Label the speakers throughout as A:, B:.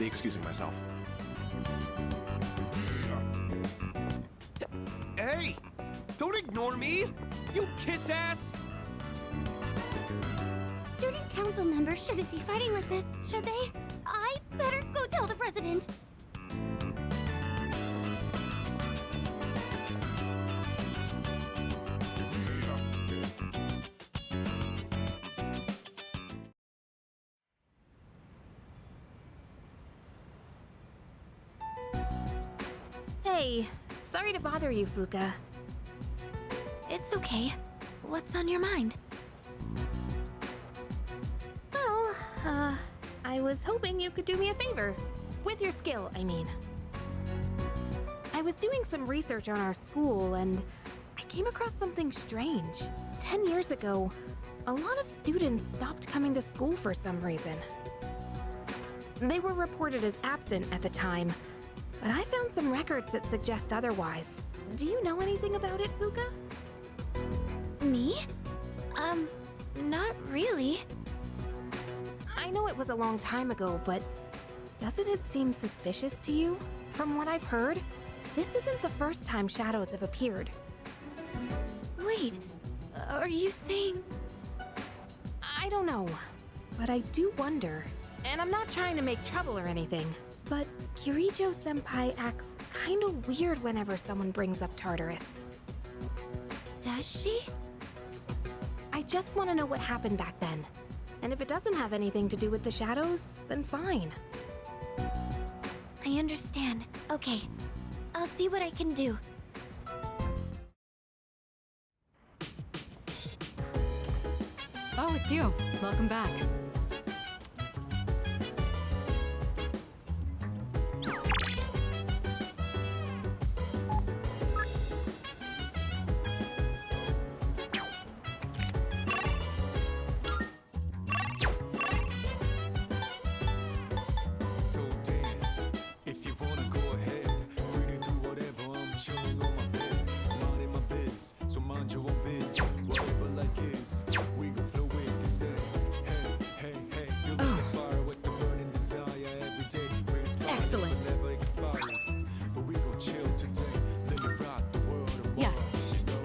A: be excusing myself.
B: Hey! Don't ignore me! You kiss ass!
C: Student council members shouldn't be fighting like this, should they? I better go tell the president.
D: Hey, sorry to bother you, Fuka.
C: It's okay. What's on your mind?
D: Well, I was hoping you could do me a favor. With your skill, I mean. I was doing some research on our school, and I came across something strange. 10 years ago, a lot of students stopped coming to school for some reason. They were reported as absent at the time, but I found some records that suggest otherwise. Do you know anything about it, Fuka?
C: Me? Not really.
D: I know it was a long time ago, but doesn't it seem suspicious to you? From what I've heard, this isn't the first time shadows have appeared.
C: Wait, are you saying...
D: I don't know, but I do wonder. And I'm not trying to make trouble or anything, but Kirijo-senpai acts kinda weird whenever someone brings up Tartarus.
C: Does she?
D: I just want to know what happened back then. And if it doesn't have anything to do with the shadows, then fine.
C: I understand. Okay, I'll see what I can do.
E: Oh, it's you. Welcome back.
F: So dance, if you wanna go ahead. Free to do whatever, I'm chilling on my bed. Minding my biz, so mind your own biz. Whatever like is, we gon' flow with this head. Hey, hey, hey, feel like the fire with the burning desire every day. Raise fire,
E: Excellent.
F: never expires. But we gon' chill today, let me rock the world tomorrow.
E: Yes.
F: You know?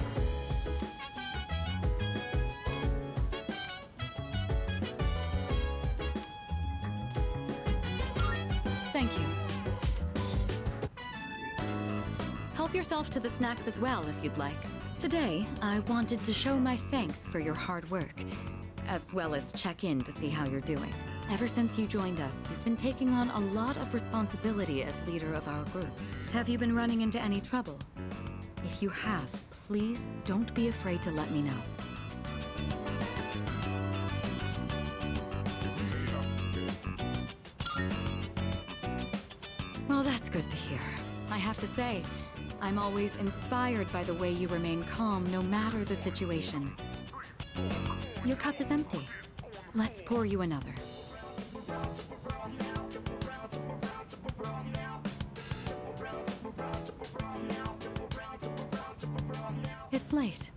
E: Thank you. Help yourself to the snacks as well if you'd like. Today, I wanted to show my thanks for your hard work, as well as check in to see how you're doing. Ever since you joined us, you've been taking on a lot of responsibility as leader of our group. Have you been running into any trouble? If you have, please don't be afraid to let me know. Well, that's good to hear. I have to say, I'm always inspired by the way you remain calm no matter the situation. Your cup is empty. Let's pour you another. It's late.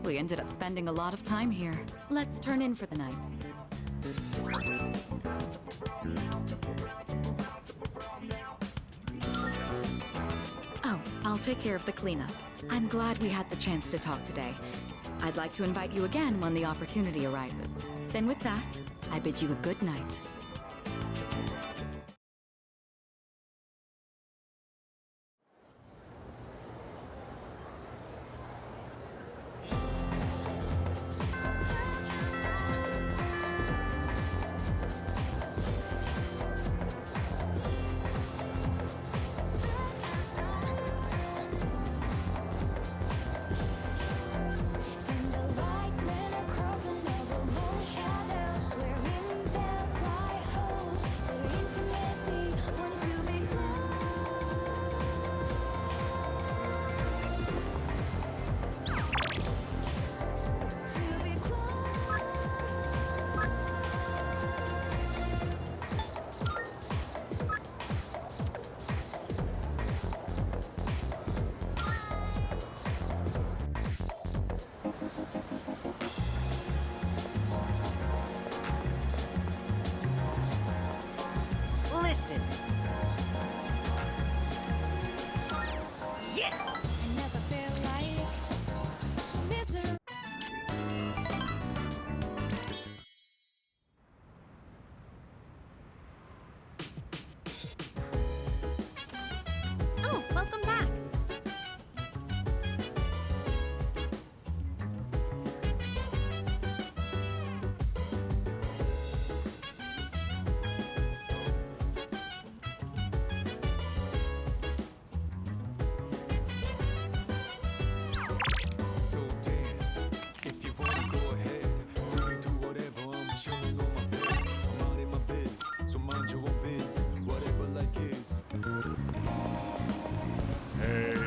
E: We ended up spending a lot of time here. Let's turn in for the night. Oh, I'll take care of the cleanup. I'm glad we had the chance to talk today. I'd like to invite you again when the opportunity arises. Then with that, I bid you a good night.
G: And the light men are crossing over more shadows, wherein there's light hopes.
A: listen. Yes!
G: I never felt like so miserable.
D: Oh, welcome back.
F: So dance. If you wanna go ahead, free to do whatever. I'm chilling on my bed. I'm out in my biz, so mind your own biz. Whatever like is.
H: Hey.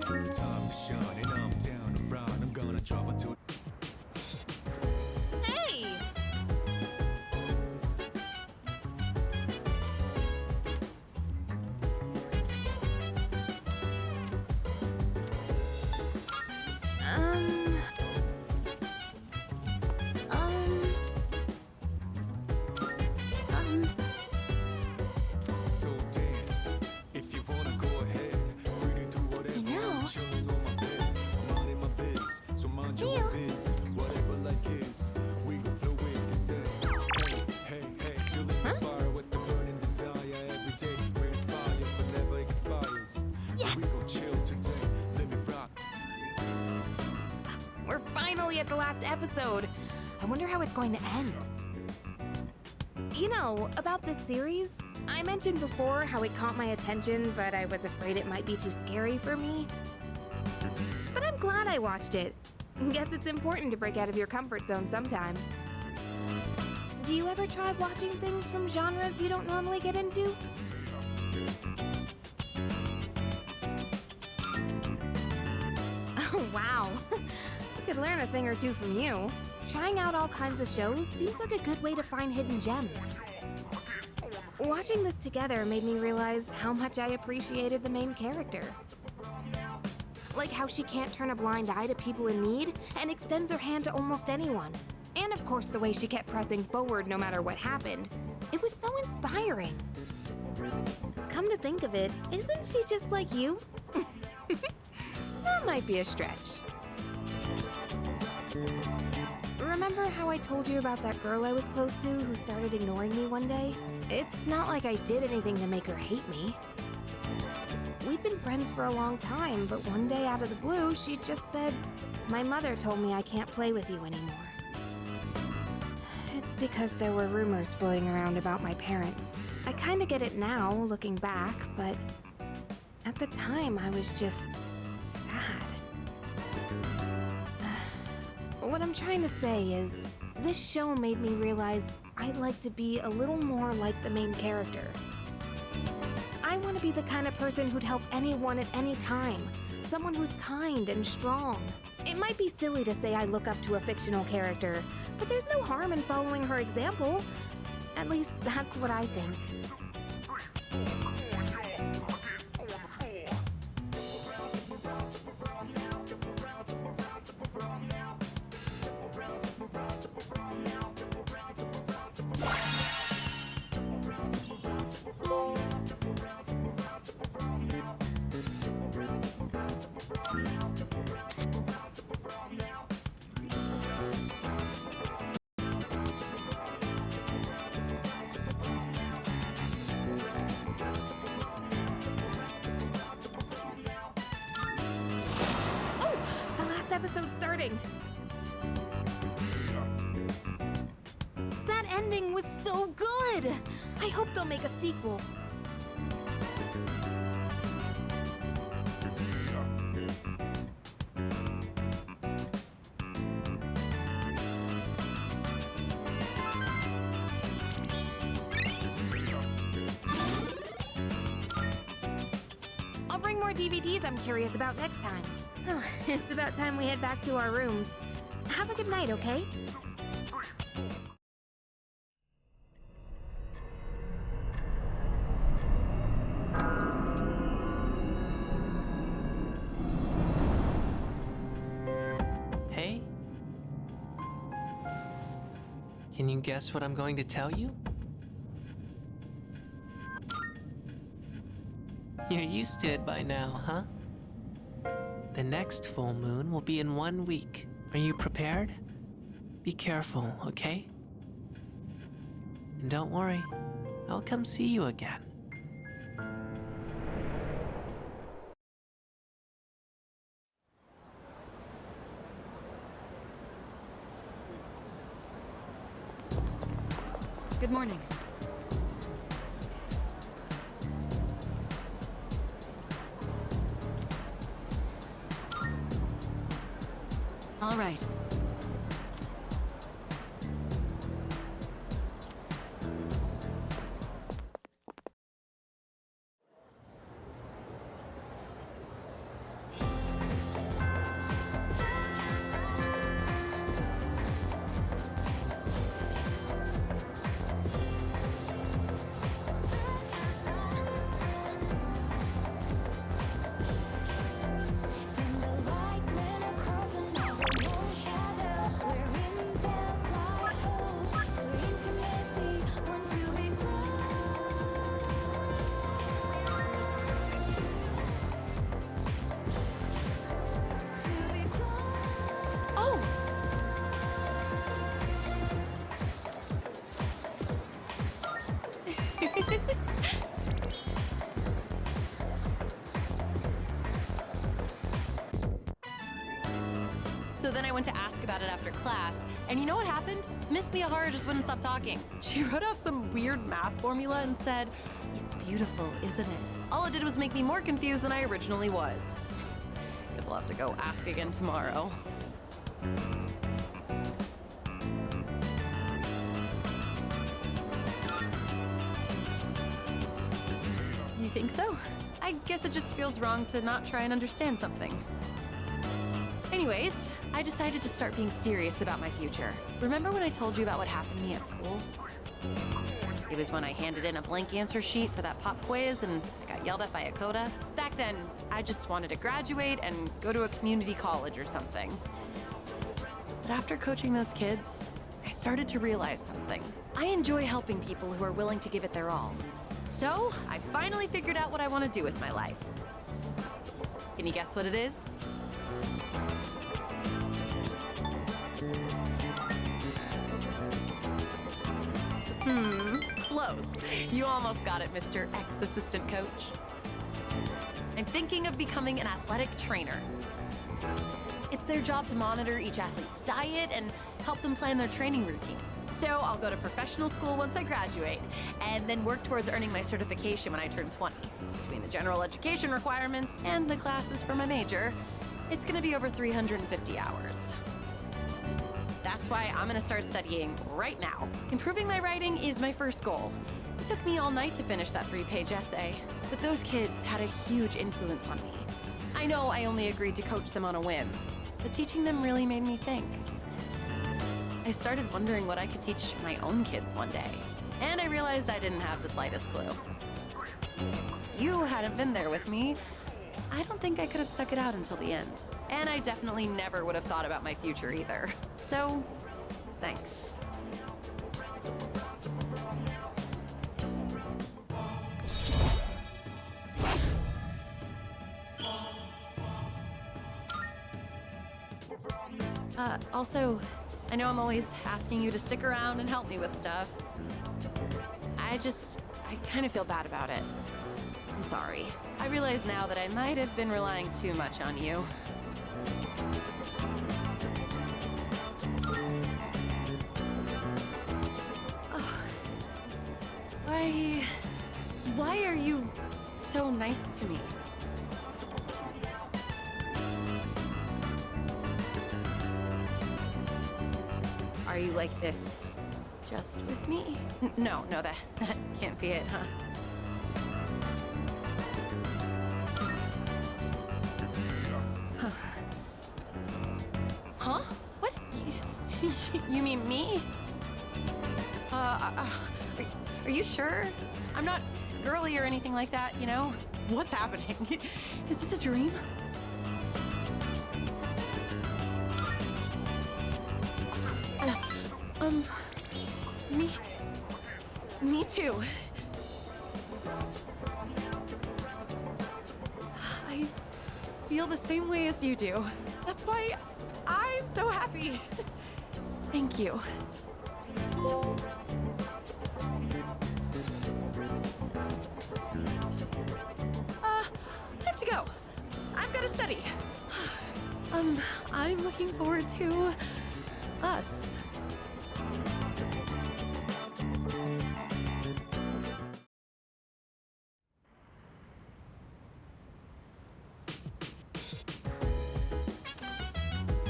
F: Time to shine, and I'm down around. I'm gonna travel to.
D: Hey! Um...
F: So dance. If you wanna go ahead, free to do whatever.
C: You know.
F: I'm chilling on my bed. I'm out in my biz, so mind
C: See
F: your own
C: you.
F: biz. Whatever like is. We gon' flow with the set. Hey, hey, hey, fueling the fire with the burning desire. Every day we inspire, but never expires.
C: Yes.
F: We gon' chill today. Let me rock.
D: We're finally at the last episode. I wonder how it's going to end. You know, about this series, I mentioned before how it caught my attention, but I was afraid it might be too scary for me. But I'm glad I watched it. Guess it's important to break out of your comfort zone sometimes. Do you ever try watching things from genres you don't normally get into? Oh, wow. I could learn a thing or two from you. Trying out all kinds of shows seems like a good way to find hidden gems. Watching this together made me realize how much I appreciated the main character. Like how she can't turn a blind eye to people in need and extends her hand to almost anyone. And of course the way she kept pressing forward no matter what happened. It was so inspiring. Come to think of it, isn't she just like you? That might be a stretch. Remember how I told you about that girl I was close to who started ignoring me one day? It's not like I did anything to make her hate me. We'd been friends for a long time, but one day out of the blue, she just said, "My mother told me I can't play with you anymore." It's because there were rumors floating around about my parents. I kinda get it now, looking back, but at the time I was just sad. What I'm trying to say is, this show made me realize I'd like to be a little more like the main character. I want to be the kind of person who'd help anyone at any time. Someone who's kind and strong. It might be silly to say I look up to a fictional character, but there's no harm in following her example. At least that's what I think. Episode starting. That ending was so good. I hope they'll make a sequel. I'll bring more DVDs I'm curious about next time. Oh, it's about time we head back to our rooms. Have a good night, okay?
A: Can you guess what I'm going to tell you? You're used to it by now, huh? The next full moon will be in 1 week. Are you prepared? Be careful, okay? And don't worry, I'll come see you again.
E: Good morning. All right.
G: And the light went across another moon shadows, wherein there's like hopes for intimacy. Want to be close, to be close.
D: Oh!
H: So then I went to ask about it after class, and you know what happened? Miss Miyahara just wouldn't stop talking. She wrote out some weird math formula and said, "It's beautiful, isn't it?" All it did was make me more confused than I originally was. Guess I'll have to go ask again tomorrow. You think so? I guess it just feels wrong to not try and understand something. Anyways, I decided to start being serious about my future. Remember when I told you about what happened to me at school? It was when I handed in a blank answer sheet for that pop quiz and I got yelled at by Akoda. Back then, I just wanted to graduate and go to a community college or something. But after coaching those kids, I started to realize something. I enjoy helping people who are willing to give it their all. So, I finally figured out what I want to do with my life. Can you guess what it is? Close. You almost got it, Mr. Ex-Assistant Coach. I'm thinking of becoming an athletic trainer. It's their job to monitor each athlete's diet and help them plan their training routine. So I'll go to professional school once I graduate, and then work towards earning my certification when I turn 20. Between the general education requirements and the classes for my major, it's gonna be over 350 hours. That's why I'm gonna start studying right now. Improving my writing is my first goal. It took me all night to finish that 3-page essay, but those kids had a huge influence on me. I know I only agreed to coach them on a whim, but teaching them really made me think. I started wondering what I could teach my own kids one day, and I realized I didn't have the slightest clue. If you hadn't been there with me, I don't think I could have stuck it out until the end. And I definitely never would have thought about my future either. So, thanks. Also, I know I'm always asking you to stick around and help me with stuff. I kind of feel bad about it. I'm sorry. I realize now that I might have been relying too much on you. Oh. Why are you so nice to me? Are you like this just with me? No, that can't be it, huh? Huh? What? You mean me? Are you sure? I'm not girly or anything like that, you know? What's happening? Is this a dream? Me too. I feel the same way as you do. That's why I'm so happy. Thank you. I have to go. I've got to study. I'm looking forward to us.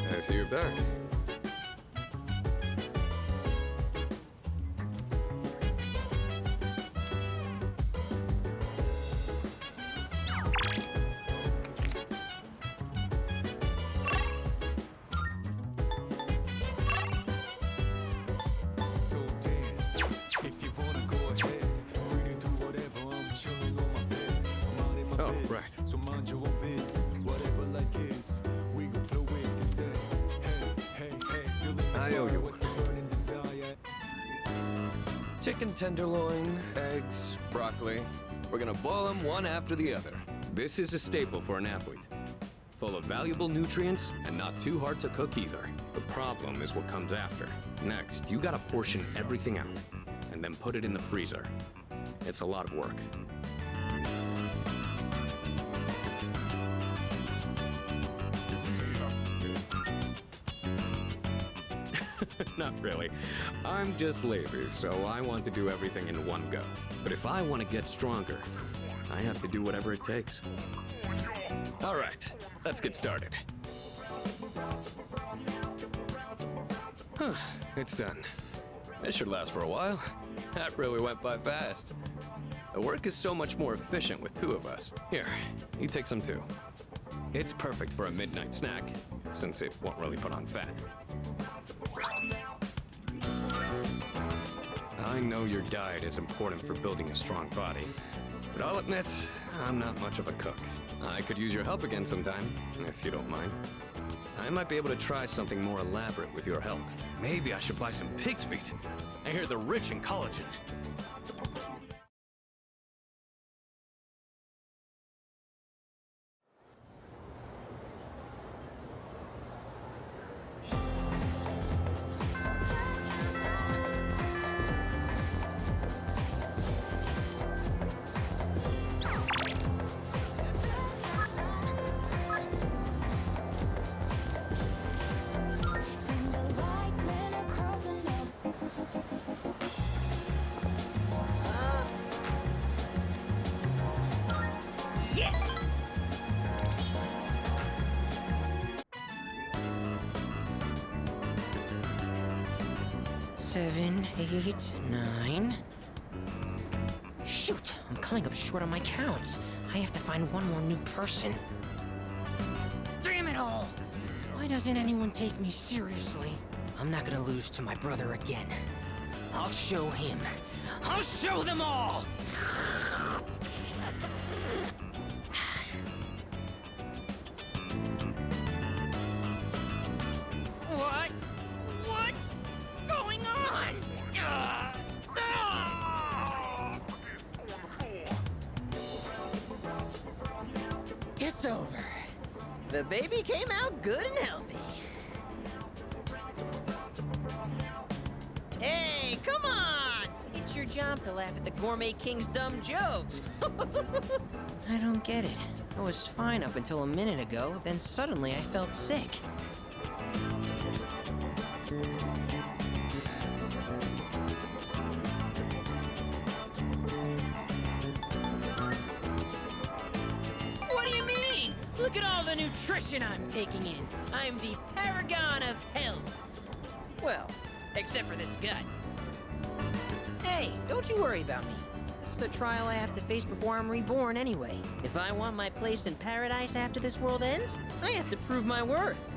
I: I see you're back.
F: So dance if you wanna go ahead. Free to do whatever. I'm chilling on my bed. Minding my
I: Oh,
F: biz.
I: right.
F: So mind your own biz. Whatever like is. We gon' flow with the set. Hey, feeling the
I: I owe
F: fire
I: you
F: with the burning desire.
I: Chicken tenderloin, eggs, broccoli. We're gonna boil them one after the other. This is a staple for an athlete. Full of valuable nutrients and not too hard to cook either. The problem is what comes after. Next, you gotta portion everything out and then put it in the freezer. It's a lot of work. Not really. I'm just lazy, so I want to do everything in one go. But if I want to get stronger, I have to do whatever it takes. All right, let's get started. It's done. This should last for a while. That really went by fast. The work is so much more efficient with two of us. Here, you take some too. It's perfect for a midnight snack, since it won't really put on fat. I know your diet is important for building a strong body, but I'll admit, I'm not much of a cook. I could use your help again sometime, if you don't mind. I might be able to try something more elaborate with your help. Maybe I should buy some pig's feet. I hear they're rich in collagen.
G: And the white men are crossing over.
B: Yes!
J: Seven, 8, 9. Shoot, I'm coming up short on my counts. I have to find one more new person. Damn it all! Why doesn't anyone take me seriously? I'm not gonna lose to my brother again. I'll show him. I'll show them all! What? What's going on? It's over. The baby came out good and healthy. Hey, come on! It's your job to laugh at the Gourmet King's dumb jokes. I don't get it. I was fine up until a minute ago, then suddenly I felt sick. What do you mean? Look at all the nutrition I'm taking in. I'm the paragon of health. Well, except for this gut. Hey, don't you worry about me. This is a trial I have to face before I'm reborn anyway. If I want my place in paradise after this world ends, I have to prove my worth.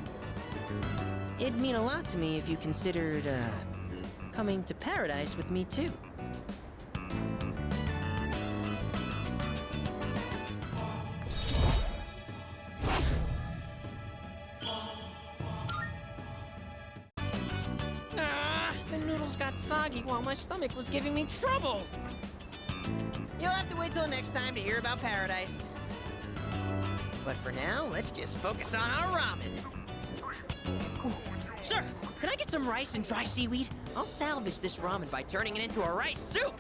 J: It'd mean a lot to me if you considered, coming to paradise with me too. The noodles got got soggy while my stomach was giving me trouble. You'll have to wait till next time to hear about Paradise. But for now, let's just focus on our ramen. Ooh, sir, can I get some rice and dry seaweed? I'll salvage this ramen by turning it into a rice soup.